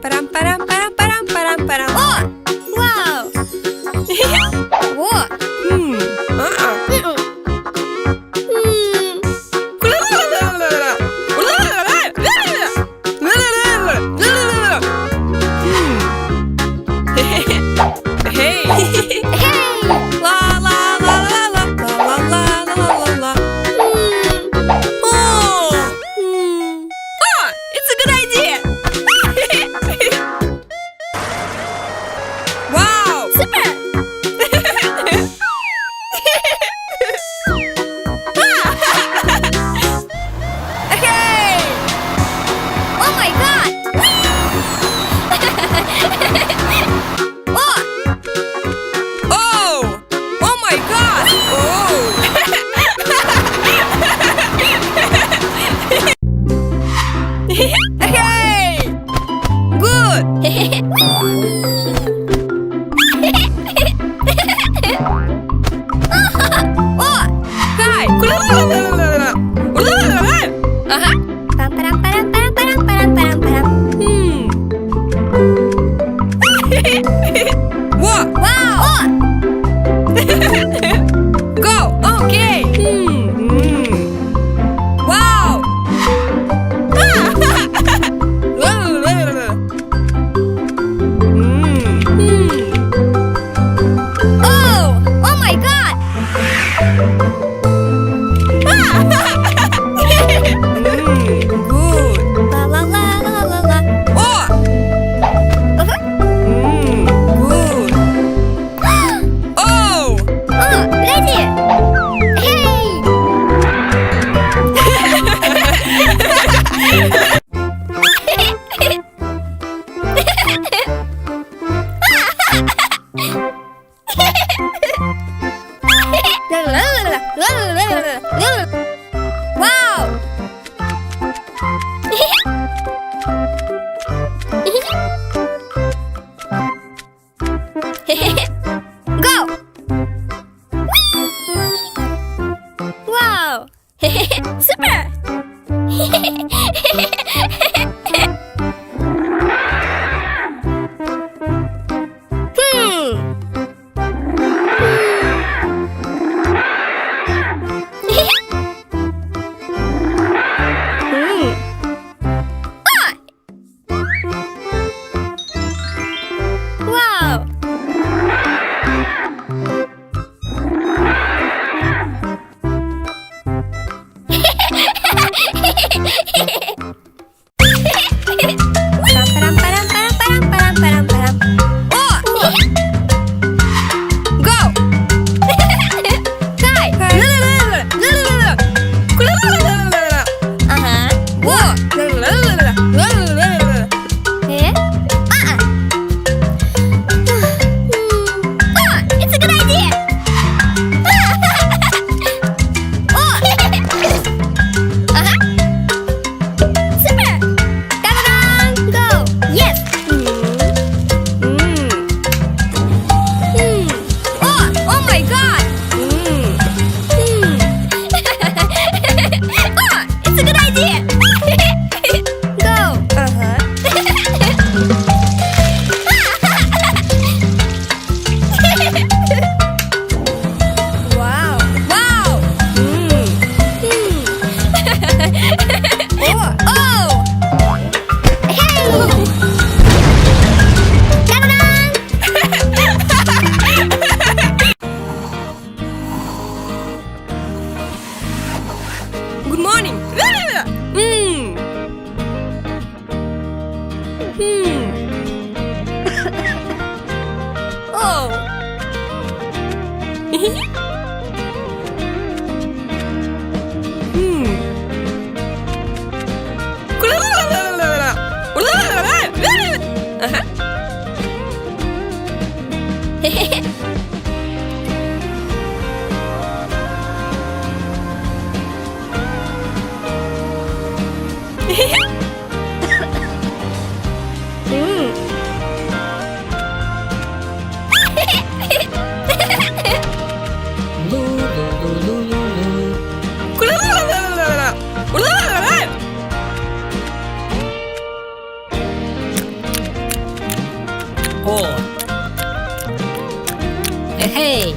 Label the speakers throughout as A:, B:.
A: param, param, param, param, param, param. Oh! Wow! What? Hey! Hey! La la la la la la la la la la. Oh! Oh! It's a good idea! Wow! Super! Hey! Oh my God! Oh! Oh! Oh my God! Oh! Hey! Good! Oh! Hi! Uh-huh. Pam, param, param, param, param, param, param, param. What? Wow! Oh! Go! Okay! Wow! Oh! Oh my God! Good! La la la la la la. Oh! Uh-huh. Good! Oh! Oh! Ready! Hey! Wow! Go! Wow! Super! Wow! Param, param, param, param, param, param, param. Oh! Go! Hi! Uh-huh. Whoa! Eh? Oh, it's a good idea! Oh! Uh-huh. Super! Ta-da-da! Go! Yes! Oh! Oh my God! Oh! It's a good idea! Go! Uh-huh. Wow! Wow! Oh! Oh! Hey! Ta-da-da! Good morning! Oh! Uh-huh.
B: Boa. Hey.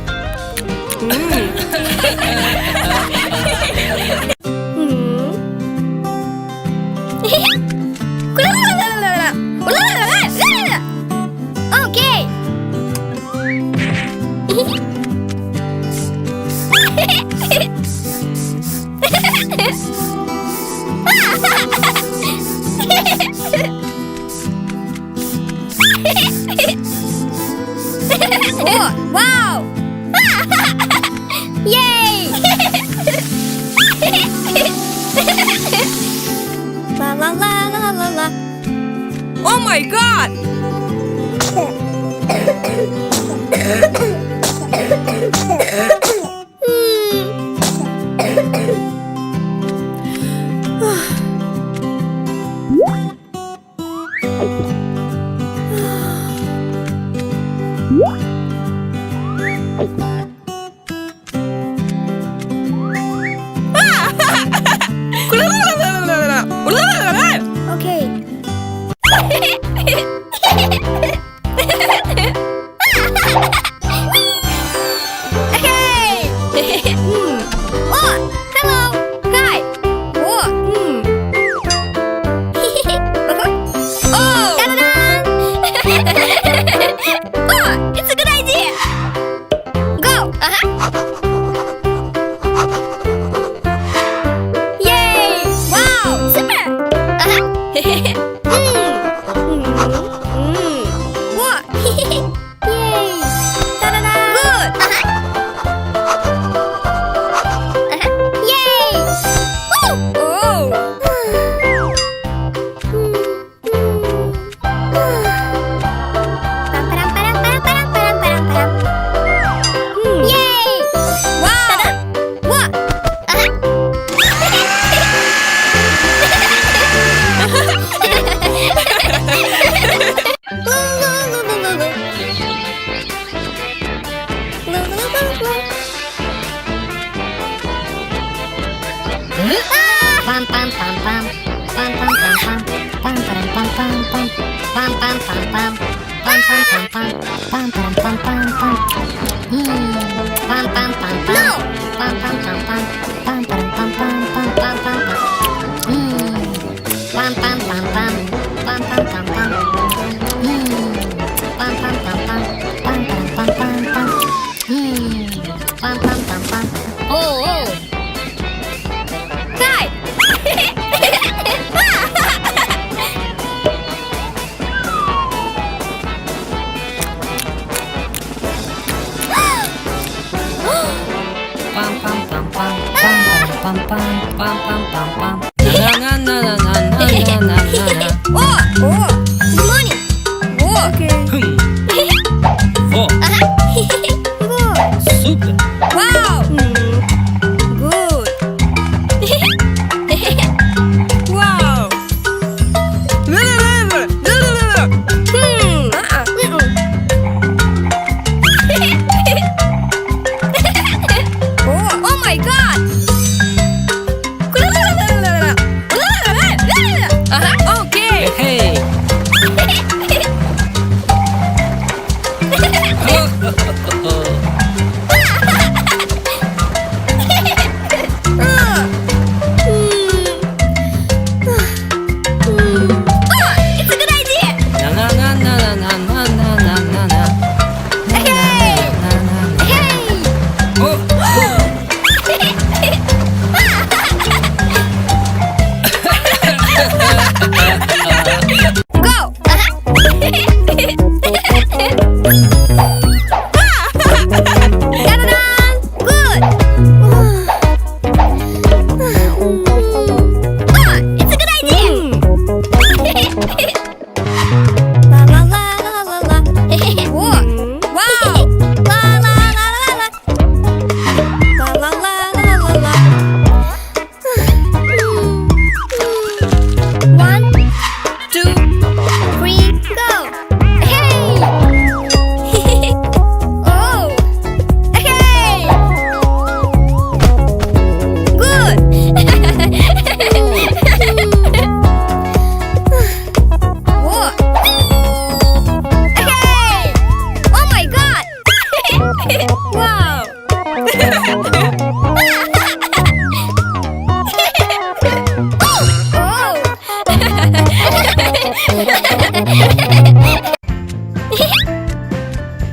C: Okay. Oh, wow! Yay! La la la la la la.
A: Oh my god!
C: Okay. Hey! Oh, hello. Hi. Oh. Oh. Ta-da-da! Oh, it's a good idea. Go. Yay! Wow, super. What? Yay! Ta-da-da! Good. Yay! Woo! Oh! Yay! Wow! What?
B: Pam pam pam pam. Pam pam pam pam. Pam pam pam pam pam. Pam pam pam pam. Pam pam pam pam. Pam pam pam pam pam. Pam pam pam pam.
C: No!
B: Pam pam pam pam. Pam pam pam pam pam pam pam pam. Pam pam pam pam. Pam pam pam pam. Pam pam pam pam. Pam pam pam pam pam. Pam pam pam pam. Oh oh.
C: Hi!
B: Pam pam pam pam. Pam pam pam pam pam pam pam. Na na na na na na na na.
C: Oh! Oh! Good morning! Oh! Okay.
B: Oh,
C: Good!
B: super.
C: Wow! Good!
A: Wow!
C: Oh my god!
A: Okay!
B: Hey.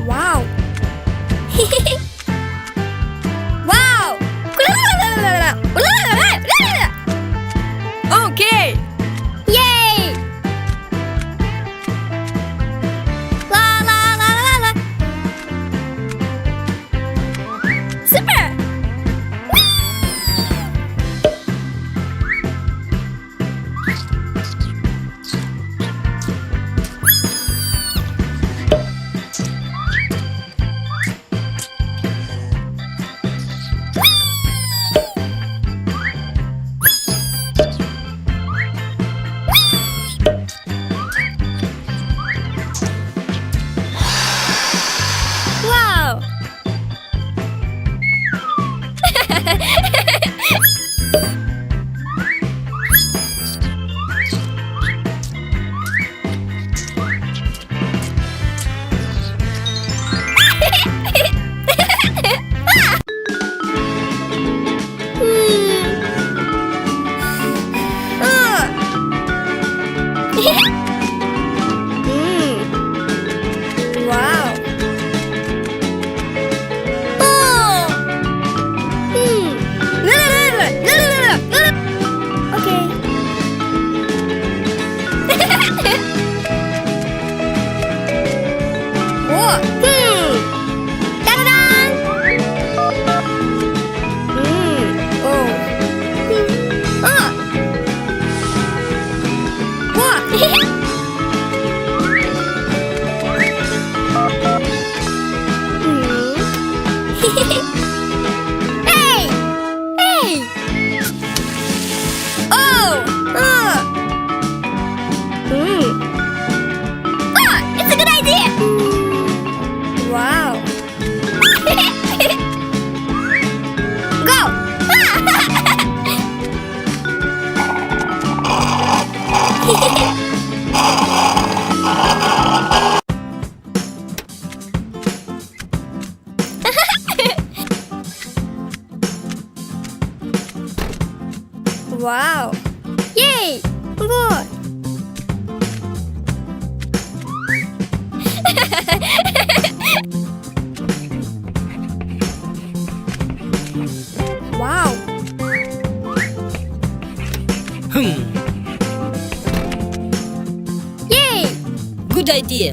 C: Wow. Wow.
A: Okay.
C: Yay. La la la la la. Super. Wow. Wow. Okay. Whoa. Ta-da-da! Oh. Whoa. Hey! Hey! Oh! It's a good idea! Wow! Go! Wow! Yay! Boy! Wow! Yay!
D: Good idea.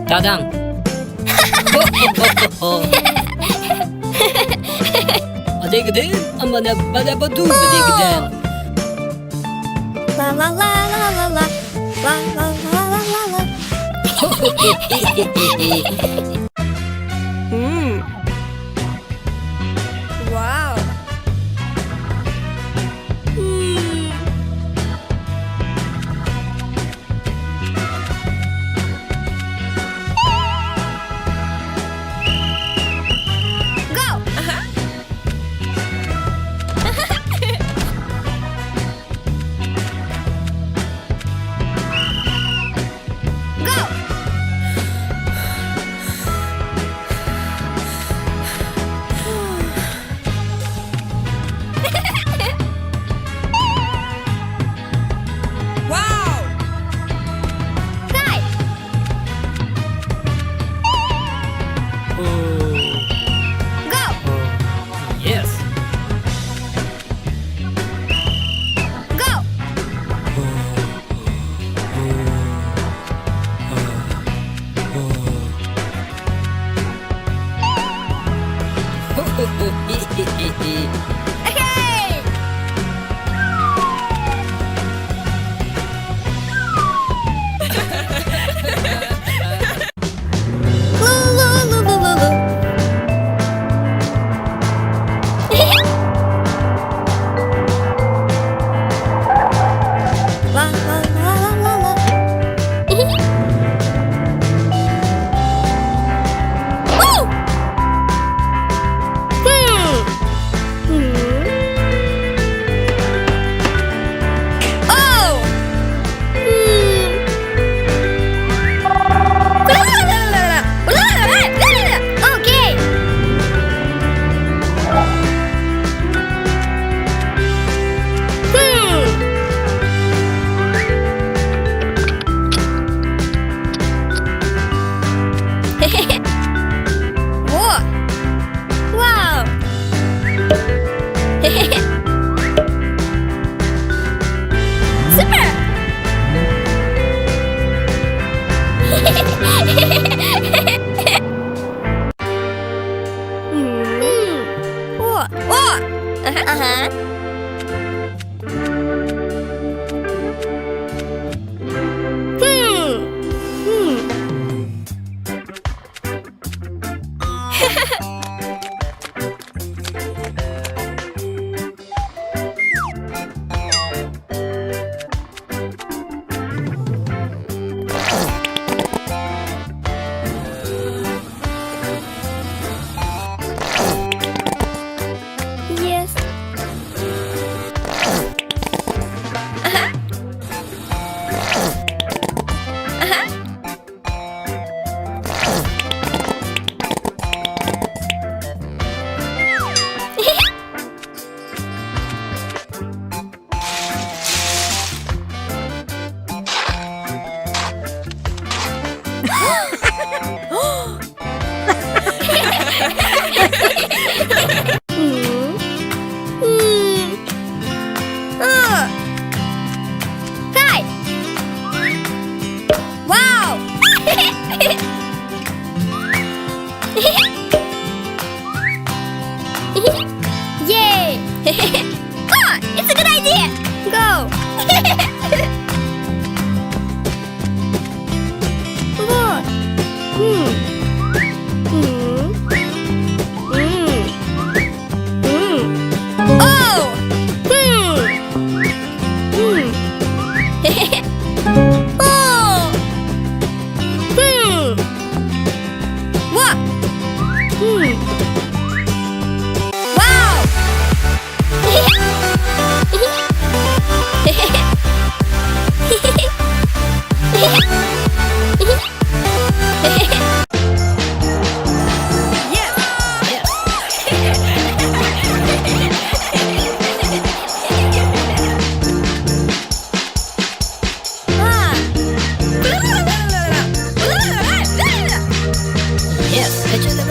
D: Tadam. Badigden, amana badabadu badigden.
C: La la la la la la la la la la la la. Wow. Go. Go. Whoa. Wow. Super. Whoa. Whoa. Uh-huh. Yes. Hi. Wow. Yay. Oh, it's a good idea. Go. Whoa. Oh. Oh. What? Wow.
D: Yes. Ajude.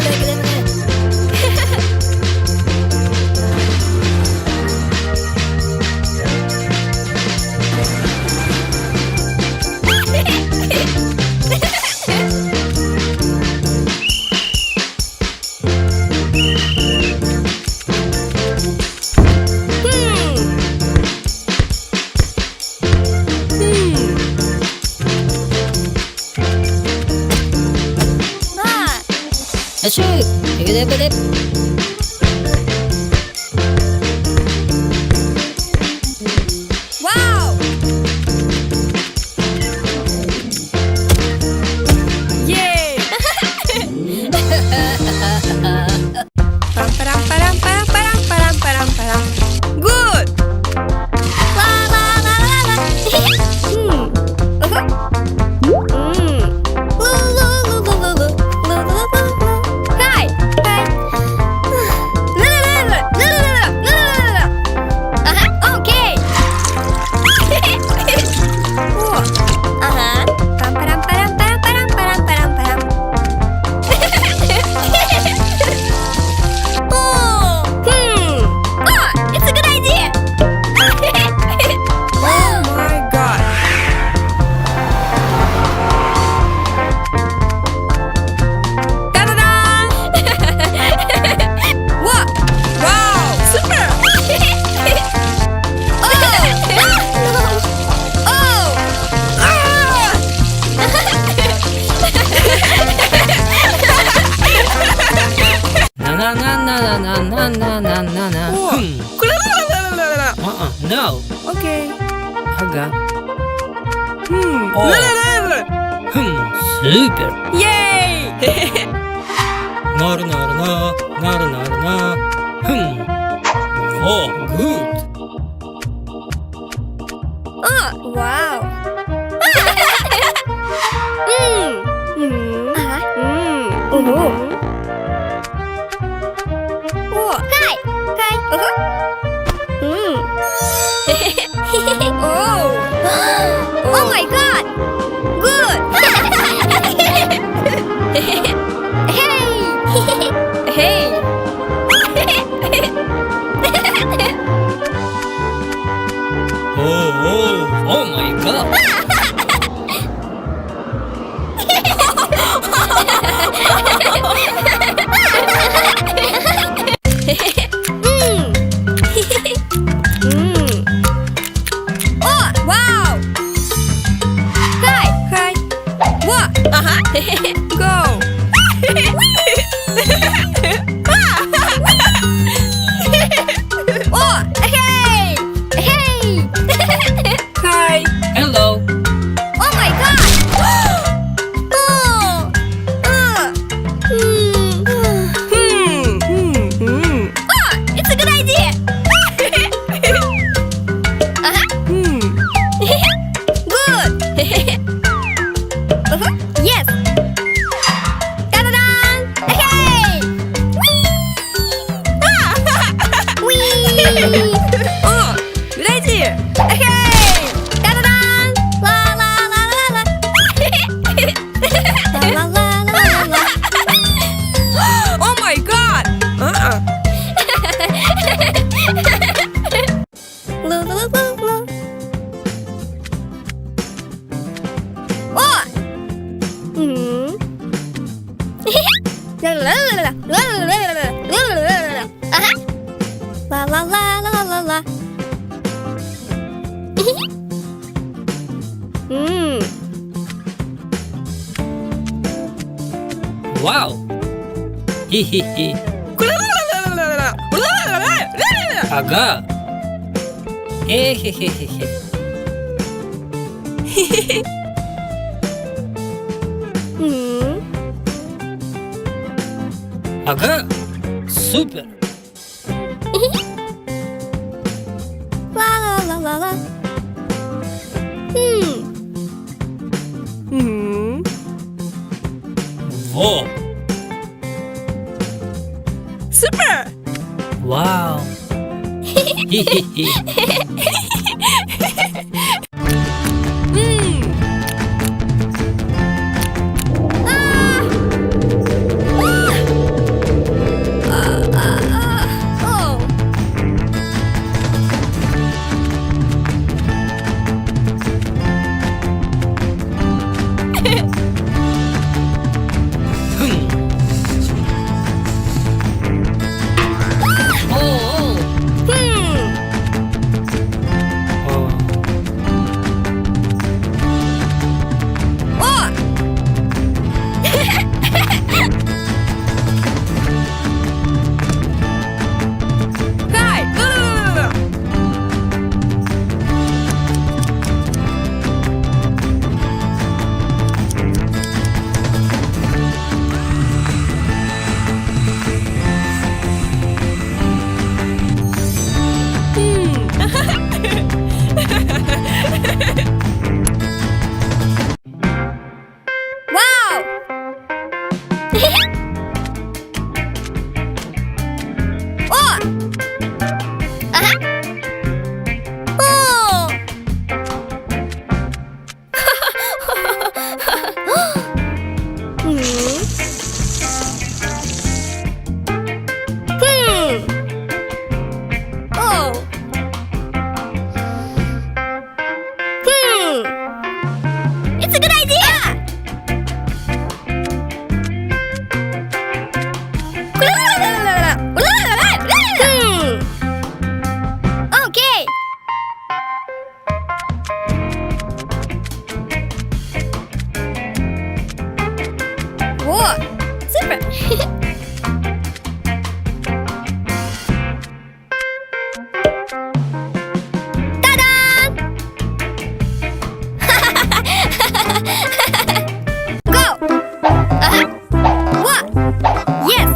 A: Wow! Yay! Param. Good!
C: La la la la la. Hi. Okay. It's a good idea.
A: Oh my god! Ta-da-da! What? Wow! Super!
D: Na. No.
A: Okay.
D: Aga.
A: Oh.
D: Super.
A: Yay!
D: Na. Oh, good.
C: Wow. Hi. Oh my god. Good.
A: Go!
C: Oh, hey! Hey!
A: Hi!
D: Hello.
C: Oh my god! Oh! Oh, it's a good idea! Good! Yes! Ta-da-da! Hey! Whee!
A: Oh, good idea!
C: Hey! Ta-da-da! La la la la la. La la la la la.
A: Oh my god!
C: Lu, lu, lu, lu. Oh! La la la la la. Uh-huh. La la la la la la.
D: Wow. Hihihi. Ага. Хе-хе-хе-хе. Ага. Супер.
C: La la la la la.
D: Во.
A: Super!
D: Вау. Хи-хи-хи.
C: Oh.
D: Хм. О-о. О.
C: Oh.
A: Hi!
C: Wow. Oh. Uh-huh. Oh. Oh. It's a good idea. Okay. Whoa, super. Ta-da! Go. Uh-huh. What? Yes.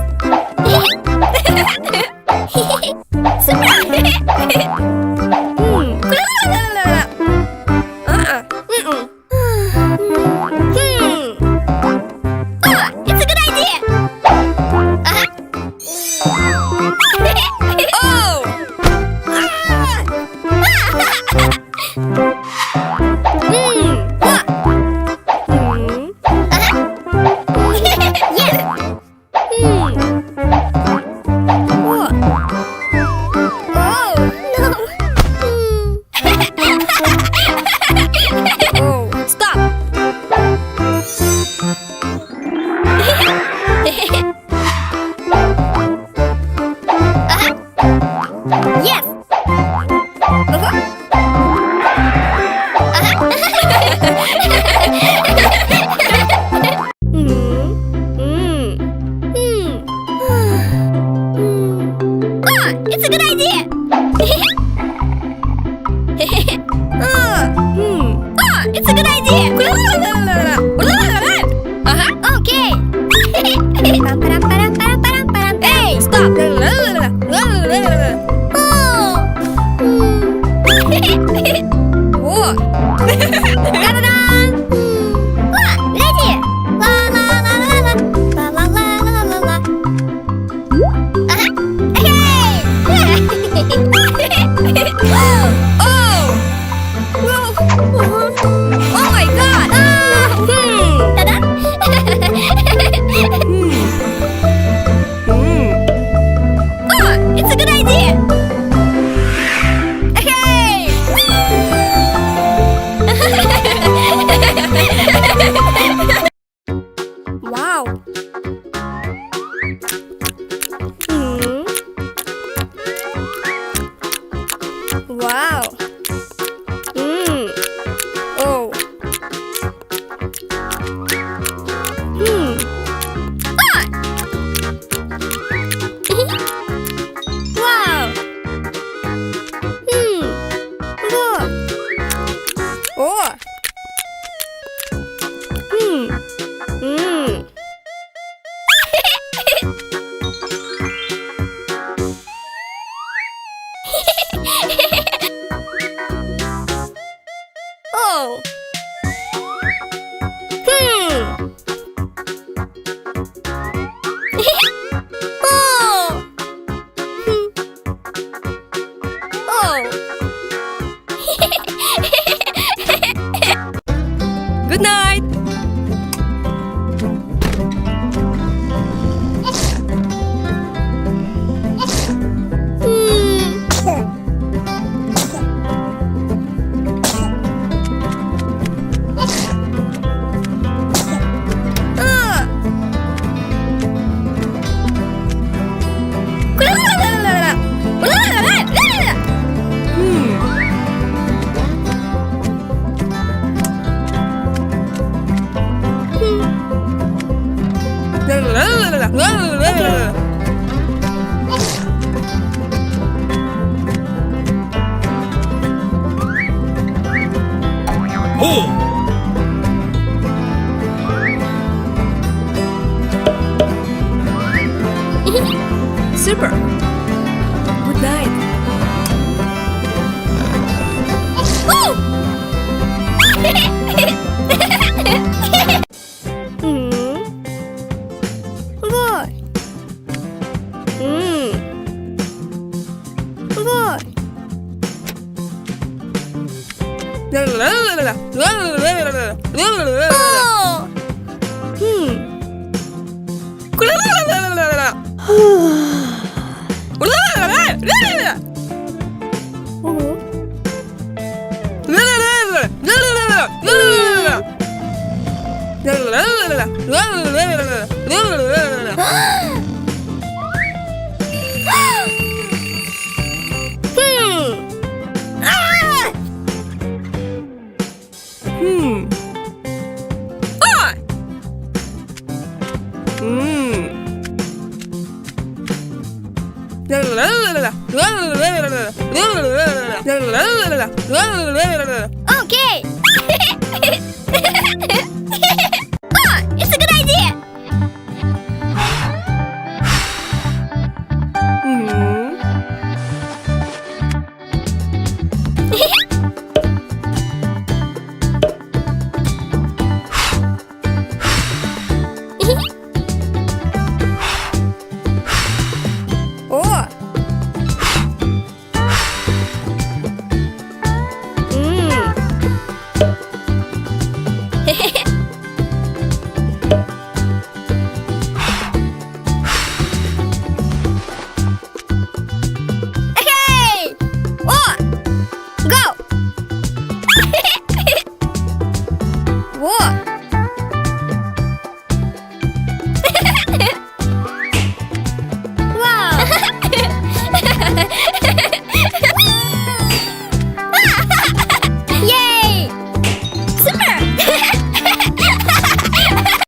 C: It's a good idea. Wow. Wow. Oh. Ah. Wow. Oh. Oh. Oh.
A: Good night.
D: Oh!
A: Super. Good night.
C: Okay.